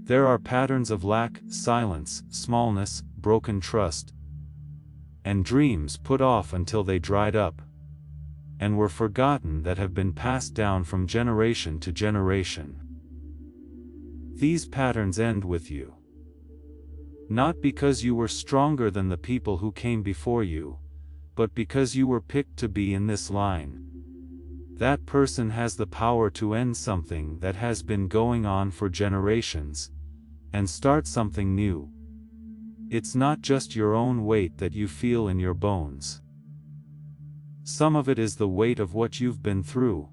[SPEAKER 1] There are patterns of lack, silence, smallness, broken trust, and dreams put off until they dried up and were forgotten that have been passed down from generation to generation. These patterns end with you. Not because you were stronger than the people who came before you, but because you were picked to be in this line. That person has the power to end something that has been going on for generations, and start something new. It's not just your own weight that you feel in your bones. Some of it is the weight of what you've been through,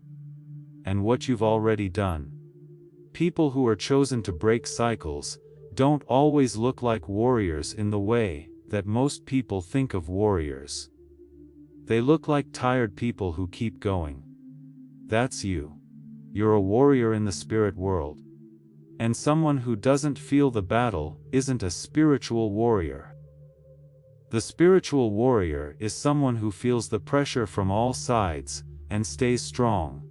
[SPEAKER 1] and what you've already done. People who are chosen to break cycles don't always look like warriors in the way that most people think of warriors. They look like tired people who keep going. That's you. You're a warrior in the spirit world. And someone who doesn't feel the battle isn't a spiritual warrior. The spiritual warrior is someone who feels the pressure from all sides and stays strong.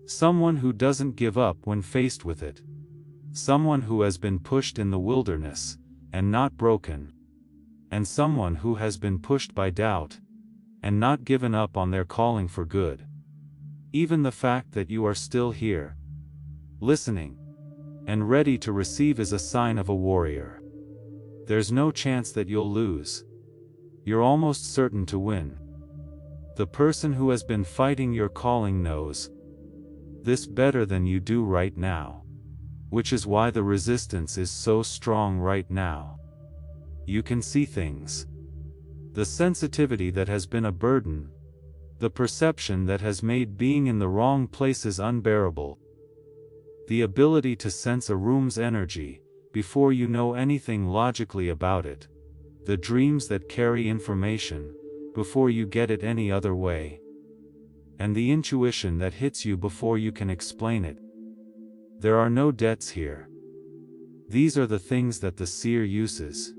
[SPEAKER 1] Someone who doesn't give up when faced with it. Someone who has been pushed in the wilderness and not broken. And someone who has been pushed by doubt and not given up on their calling for good. Even the fact that you are still here, listening, and ready to receive is a sign of a warrior. There's no chance that you'll lose. You're almost certain to win. The person who has been fighting your calling knows this better than you do right now. Which is why the resistance is so strong right now. You can see things. The sensitivity that has been a burden. The perception that has made being in the wrong places unbearable. The ability to sense a room's energy before you know anything logically about it. The dreams that carry information before you get it any other way. And the intuition that hits you before you can explain it. There are no debts here. These are the things that the seer uses.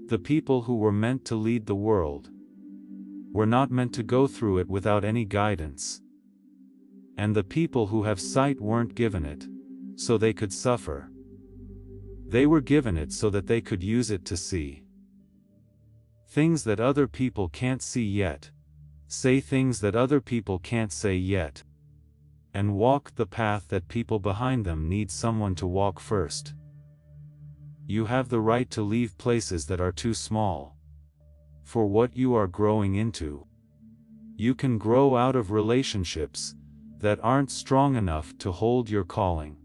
[SPEAKER 1] The people who were meant to lead the world were not meant to go through it without any guidance. And the people who have sight weren't given it so they could suffer. They were given it so that they could use it to see things that other people can't see yet, say things that other people can't say yet, and walk the path that people behind them need someone to walk first. You have the right to leave places that are too small for what you are growing into. You can grow out of relationships that aren't strong enough to hold your calling.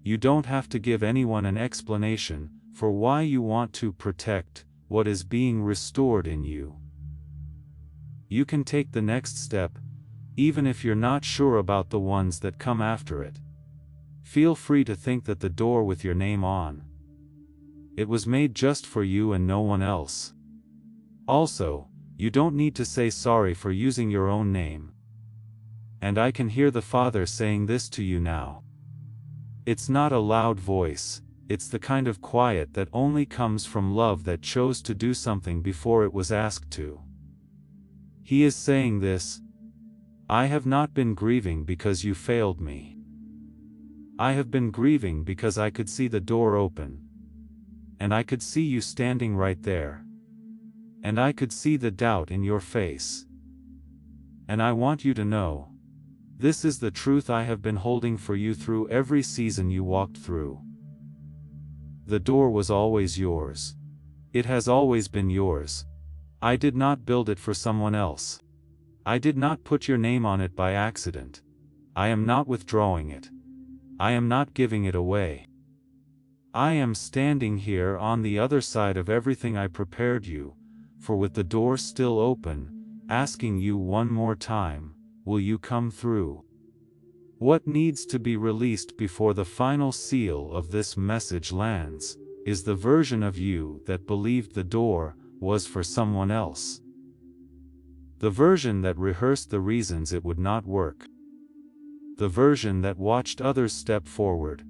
[SPEAKER 1] You don't have to give anyone an explanation for why you want to protect what is being restored in you. You can take the next step, even if you're not sure about the ones that come after it. Feel free to think that the door with your name on it was made just for you and no one else. Also, you don't need to say sorry for using your own name. And I can hear the Father saying this to you now. It's not a loud voice, it's the kind of quiet that only comes from love that chose to do something before it was asked to. He is saying this: I have not been grieving because you failed me. I have been grieving because I could see the door open. And I could see you standing right there. And I could see the doubt in your face. And I want you to know, this is the truth I have been holding for you through every season you walked through. The door was always yours. It has always been yours. I did not build it for someone else. I did not put your name on it by accident. I am not withdrawing it. I am not giving it away. I am standing here on the other side of everything I prepared you for, with the door still open, asking you one more time, will you come through? What needs to be released before the final seal of this message lands is the version of you that believed the door was for someone else. The version that rehearsed the reasons it would not work. The version that watched others step forward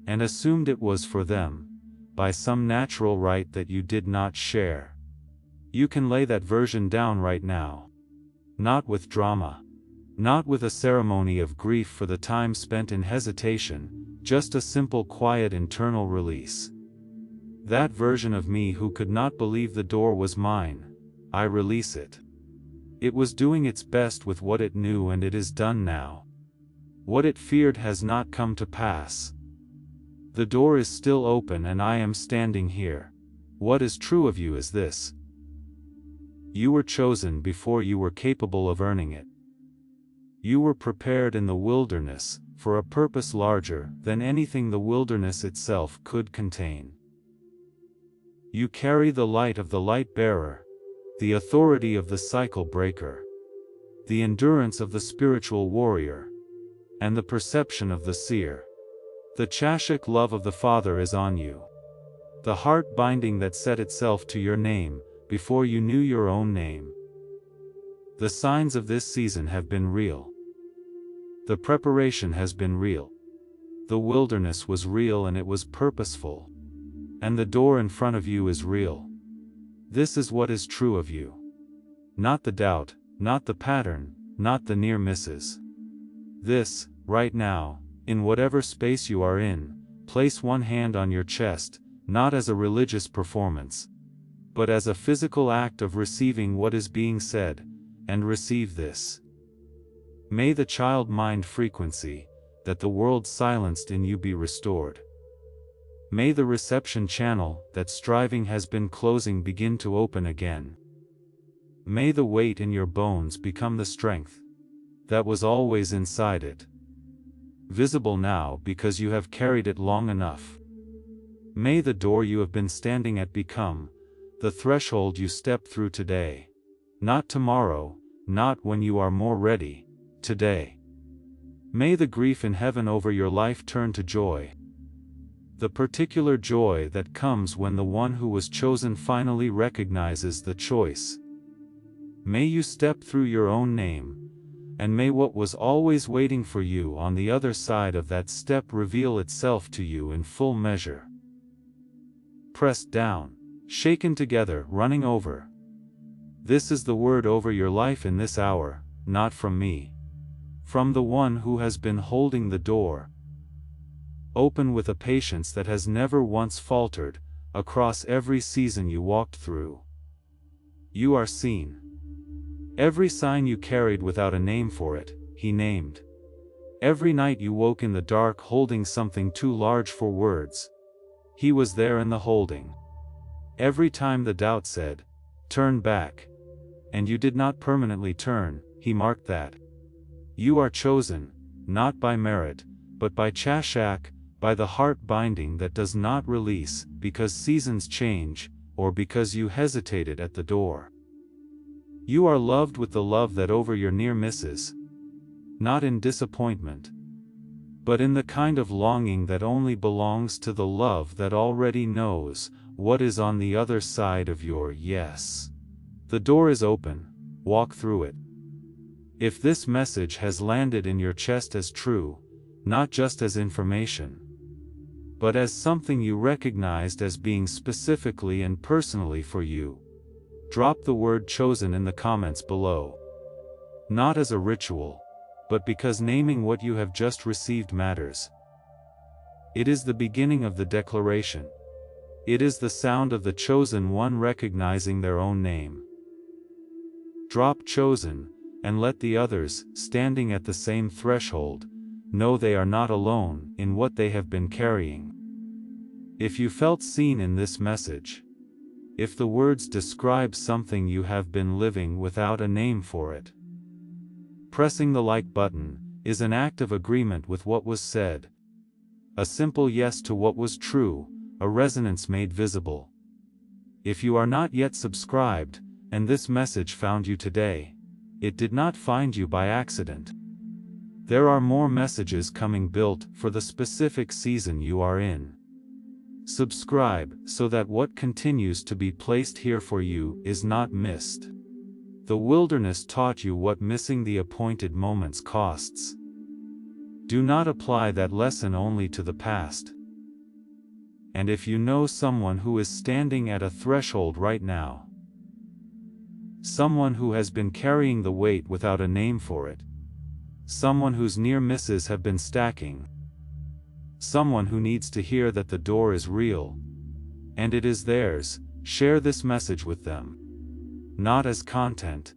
[SPEAKER 1] and assumed it was for them by some natural right that you did not share. You can lay that version down right now. Not with drama. Not with a ceremony of grief for the time spent in hesitation, just a simple quiet internal release. That version of me who could not believe the door was mine, I release it. It was doing its best with what it knew, and it is done now. What it feared has not come to pass. The door is still open and I am standing here. What is true of you is this: you were chosen before you were capable of earning it. You were prepared in the wilderness for a purpose larger than anything the wilderness itself could contain. You carry the light of the light bearer, the authority of the cycle breaker, the endurance of the spiritual warrior, and the perception of the seer. The chashik love of the Father is on you. The heart binding that set itself to your name before you knew your own name. The signs of this season have been real. The preparation has been real. The wilderness was real and it was purposeful. And the door in front of you is real. This is what is true of you. Not the doubt, not the pattern, not the near misses. This, right now, in whatever space you are in, place one hand on your chest, not as a religious performance, but as a physical act of receiving what is being said, and receive this. May the child mind frequency that the world silenced in you be restored. May the reception channel that striving has been closing begin to open again. May the weight in your bones become the strength that was always inside it, visible now because you have carried it long enough. May the door you have been standing at become the threshold you step through today. Not tomorrow, not when you are more ready, today. May the grief in heaven over your life turn to joy. The particular joy that comes when the one who was chosen finally recognizes the choice. May you step through your own name, and may what was always waiting for you on the other side of that step reveal itself to you in full measure. Pressed down, shaken together, running over. This is the word over your life in this hour, not from me. from the one who has been holding the door open with a patience that has never once faltered, across every season you walked through. You are seen. Every sign you carried without a name for it, he named. Every night you woke in the dark holding something too large for words, he was there in the holding. Every time the doubt said, "Turn back," and you did not permanently turn, he marked that. You are chosen, not by merit, but by chashak, by the heart binding that does not release, because seasons change, or because you hesitated at the door. You are loved with the love that over your near misses, not in disappointment, but in the kind of longing that only belongs to the love that already knows what is on the other side of your yes. The door is open, walk through it. If this message has landed in your chest as true, not just as information, but as something you recognized as being specifically and personally for you, drop the word chosen in the comments below. Not as a ritual, but because naming what you have just received matters. It is the beginning of the declaration. It is the sound of the chosen one recognizing their own name. Drop chosen, and let the others, standing at the same threshold, know they are not alone in what they have been carrying. If you felt seen in this message, if the words describe something you have been living without a name for it, pressing the like button is an act of agreement with what was said. A simple yes to what was true, a resonance made visible. If you are not yet subscribed, and this message found you today, it did not find you by accident. There are more messages coming built for the specific season you are in. Subscribe so that what continues to be placed here for you is not missed. The wilderness taught you what missing the appointed moments costs. Do not apply that lesson only to the past. And if you know someone who is standing at a threshold right now, someone who has been carrying the weight without a name for it, someone whose near misses have been stacking, someone who needs to hear that the door is real, and it is theirs, share this message with them. Not as content,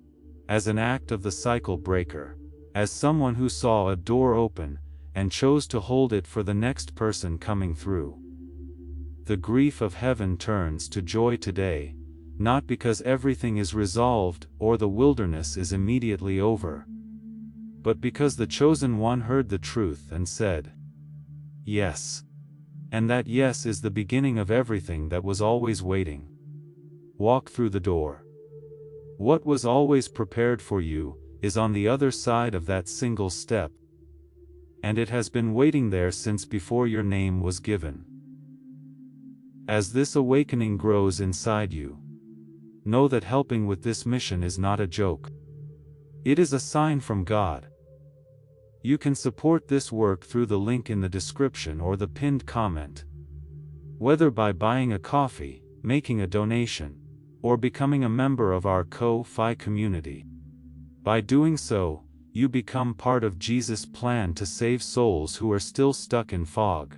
[SPEAKER 1] as an act of the cycle breaker, as someone who saw a door open, and chose to hold it for the next person coming through. The grief of heaven turns to joy today, not because everything is resolved or the wilderness is immediately over, but because the chosen one heard the truth and said, yes. And that yes is the beginning of everything that was always waiting. Walk through the door. What was always prepared for you is on the other side of that single step, and it has been waiting there since before your name was given. As this awakening grows inside you, know that helping with this mission is not a joke. It is a sign from God. You can support this work through the link in the description or the pinned comment. Whether by buying a coffee, making a donation, or becoming a member of our Ko-Fi community. By doing so, you become part of Jesus' plan to save souls who are still stuck in fog.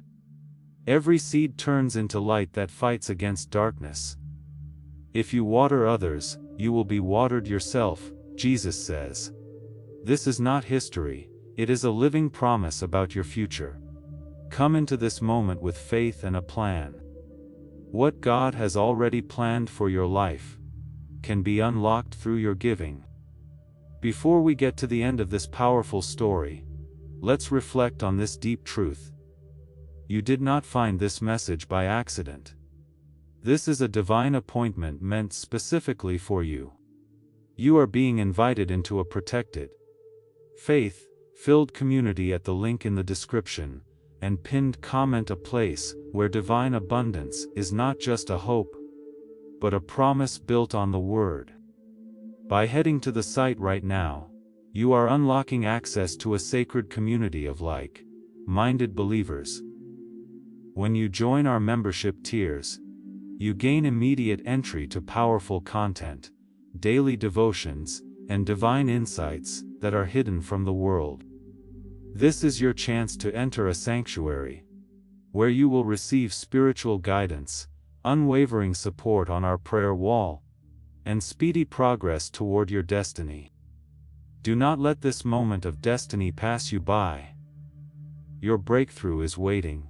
[SPEAKER 1] Every seed turns into light that fights against darkness. If you water others, you will be watered yourself, Jesus says. This is not history, it is a living promise about your future. Come into this moment with faith and a plan. What God has already planned for your life can be unlocked through your giving. Before we get to the end of this powerful story, let's reflect on this deep truth. You did not find this message by accident. This is a divine appointment meant specifically for you. You are being invited into a protected, faith-filled community at the link in the description, and pinned comment, a place where divine abundance is not just a hope, but a promise built on the Word. By heading to the site right now, you are unlocking access to a sacred community of like-minded believers. When you join our membership tiers, you gain immediate entry to powerful content, daily devotions, and divine insights that are hidden from the world. This is your chance to enter a sanctuary, where you will receive spiritual guidance, unwavering support on our prayer wall, and speedy progress toward your destiny. Do not let this moment of destiny pass you by. Your breakthrough is waiting.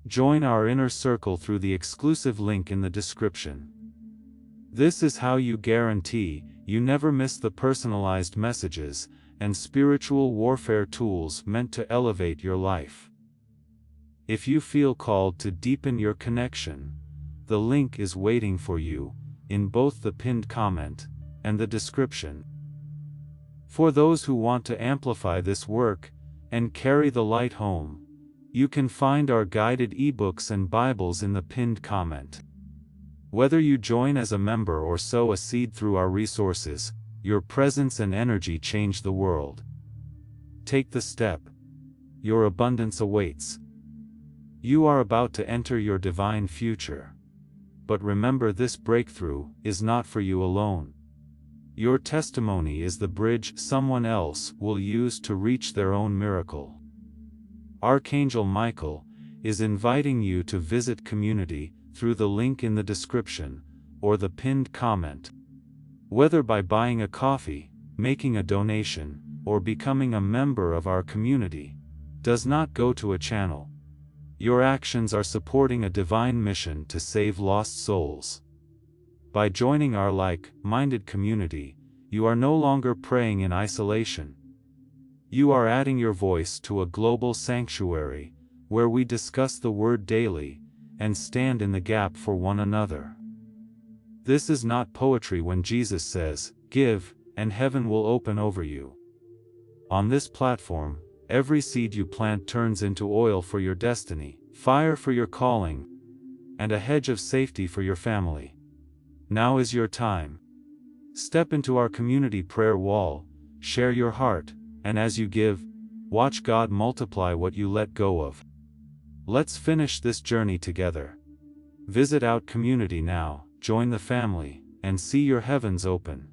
[SPEAKER 1] Join our inner circle through the exclusive link in the description. This is how you guarantee you never miss the personalized messages and spiritual warfare tools meant to elevate your life. If you feel called to deepen your connection, the link is waiting for you in both the pinned comment and the description. For those who want to amplify this work and carry the light home, you can find our guided ebooks and Bibles in the pinned comment. Whether you join as a member or sow a seed through our resources, your presence and energy change the world. Take the step. Your abundance awaits. You are about to enter your divine future. But remember, this breakthrough is not for you alone. Your testimony is the bridge someone else will use to reach their own miracle. Archangel Michael is inviting you to visit community through the link in the description or the pinned comment. Whether by buying a coffee, making a donation, or becoming a member of our community, does not go to a channel. Your actions are supporting a divine mission to save lost souls. By joining our like-minded community, you are no longer praying in isolation. You are adding your voice to a global sanctuary, where we discuss the Word daily, and stand in the gap for one another. This is not poetry when Jesus says, "Give, and heaven will open over you." On this platform, every seed you plant turns into oil for your destiny, fire for your calling, and a hedge of safety for your family. Now is your time. Step into our community prayer wall, share your heart, and as you give, watch God multiply what you let go of. Let's finish this journey together. Visit our community now, join the family, and see your heavens open.